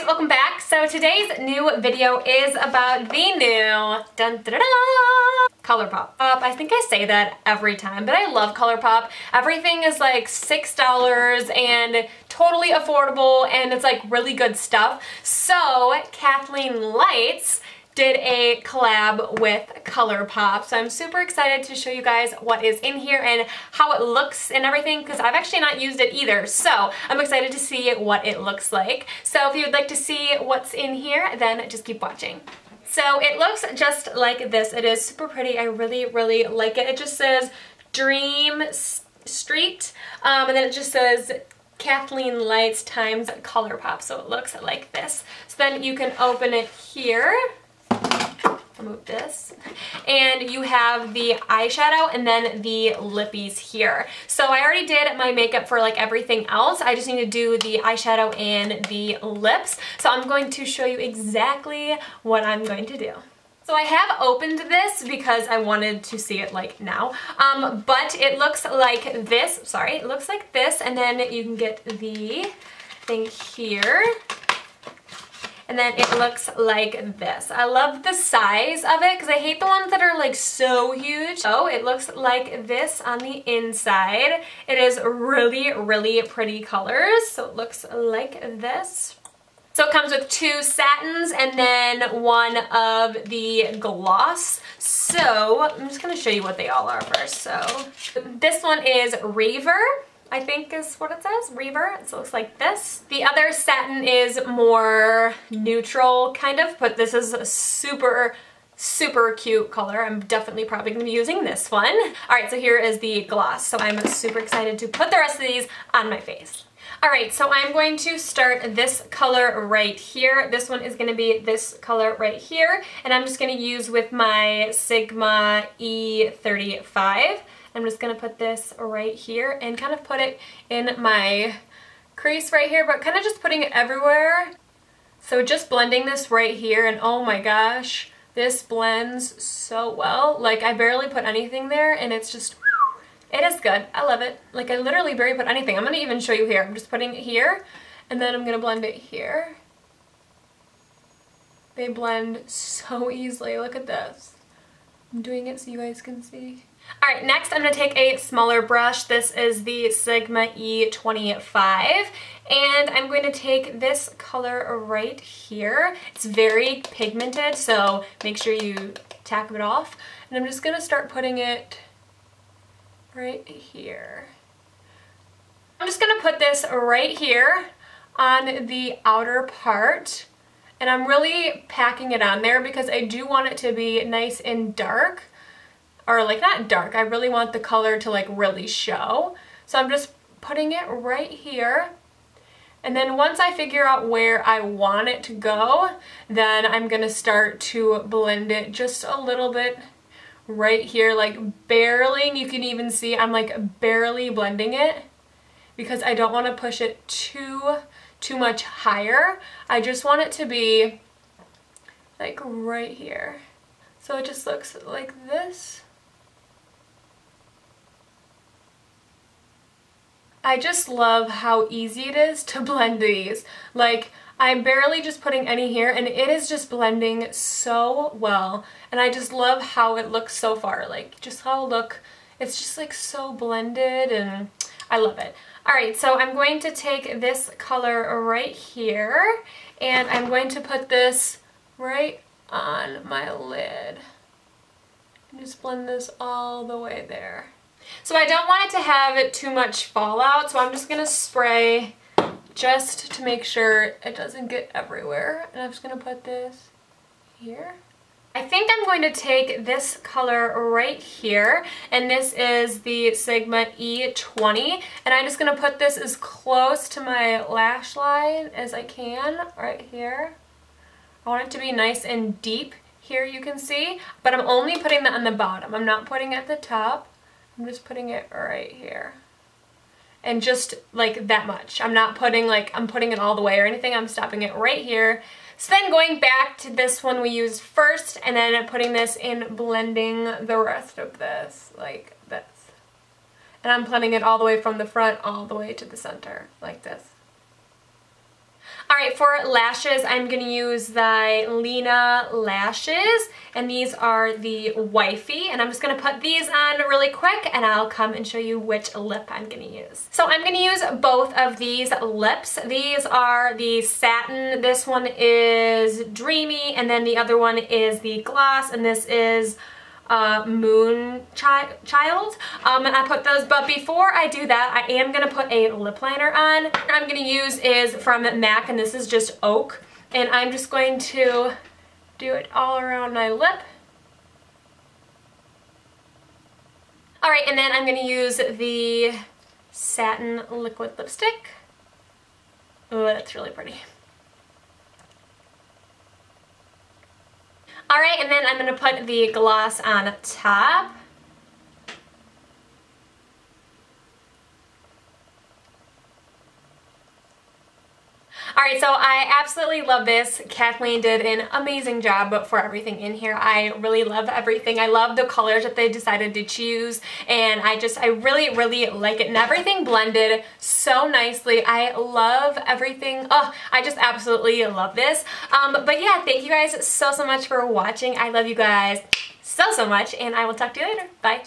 welcome back. So today's new video is about the new Colourpop. I think I say that every time, but I love Colourpop. Everything is like $6 and totally affordable, and it's like really good stuff. So Kathleen Lights did a collab with Colourpop, so I'm super excited to show you guys what is in here and how it looks and everything, because I've actually not used it either, so I'm excited to see what it looks like. So if you would like to see what's in here, then just keep watching. So it looks just like this. It is super pretty. I really like it. It just says Dream Street, and then it just says Kathleen Lights times Colourpop, so it looks like this. So then you can open it here. Remove this, and you have the eyeshadow and then the lippies here. So I already did my makeup for like everything else. I just need to do the eyeshadow and the lips. So I'm going to show you exactly what I'm going to do. So I have opened this because I wanted to see it like now, but it looks like this. Sorry, it looks like this, and then you can get the thing here. And then it looks like this. I love the size of it because I hate the ones that are like so huge. So it looks like this on the inside. It is really pretty colors. So it looks like this. So it comes with 2 satins and then one of the gloss. So I'm just gonna show you what they all are first. So this one is Reaver, I think is what it says, Reaver. So it looks like this. The other satin is more neutral kind of, but this is a super cute color. I'm definitely probably gonna be using this one. All right, so here is the gloss. So I'm super excited to put the rest of these on my face. All right, so I'm going to start this color right here. This one is gonna be this color right here, and I'm just gonna use with my Sigma E35. I'm just gonna put this right here and kind of put it in my crease right here, but kind of just putting it everywhere. So just blending this right here, and oh my gosh, this blends so well. Like I barely put anything there, and it's just, it is good. I love it. Like I literally barely put anything. I'm gonna even show you here. I'm just putting it here, and then I'm gonna blend it here. They blend so easily. Look at this. I'm doing it so you guys can see. Alright, next I'm going to take a smaller brush. This is the Sigma E25, and I'm going to take this color right here. It's very pigmented, so make sure you tap it off. And I'm just going to start putting it right here. I'm just going to put this right here on the outer part, and I'm really packing it on there because I do want it to be nice and dark. Or like not dark, I really want the color to like really show. So I'm just putting it right here. And then once I figure out where I want it to go, then I'm gonna start to blend it just a little bit right here, like barely. You can even see I'm like barely blending it because I don't want to push it too much higher. I just want it to be like right here. So it just looks like this. I just love how easy it is to blend these. Like, I'm barely just putting any here, and it is just blending so well. And I just love how it looks so far. Like, just how it look, it's just like so blended, and I love it. Alright, so I'm going to take this color right here, and I'm going to put this right on my lid. And just blend this all the way there. So I don't want it to have too much fallout, so I'm just going to spray just to make sure it doesn't get everywhere. And I'm just going to put this here. I think I'm going to take this color right here, and this is the Sigma E20, and I'm just going to put this as close to my lash line as I can right here. I want it to be nice and deep here, you can see, but I'm only putting that on the bottom. I'm not putting it at the top. I'm just putting it right here. And just like that much. I'm not putting like, I'm putting it all the way or anything. I'm stopping it right here. So then going back to this one we used first, and then putting this in, blending the rest of this like this. And I'm blending it all the way from the front all the way to the center like this. Alright, for lashes, I'm going to use the Lena lashes, and these are the Wifey, and I'm just going to put these on really quick, and I'll come and show you which lip I'm going to use. So I'm going to use both of these lips. These are the satin. This one is Dreamy, and then the other one is the gloss, and this is Moon Child. And I put those, but before I do that, I am going to put a lip liner on. What I'm going to use is from MAC, and this is just Oak, and I'm just going to do it all around my lip. Alright, and then I'm going to use the Satin Liquid Lipstick. Oh, that's really pretty. Alright, and then I'm going to put the gloss on top. Alright, so I absolutely love this. Kathleen did an amazing job for everything in here. I really love everything. I love the colors that they decided to choose, and I really, really like it. And everything blended so nicely. I love everything. Oh, I just absolutely love this. But yeah, thank you guys so much for watching. I love you guys so much, and I will talk to you later. Bye.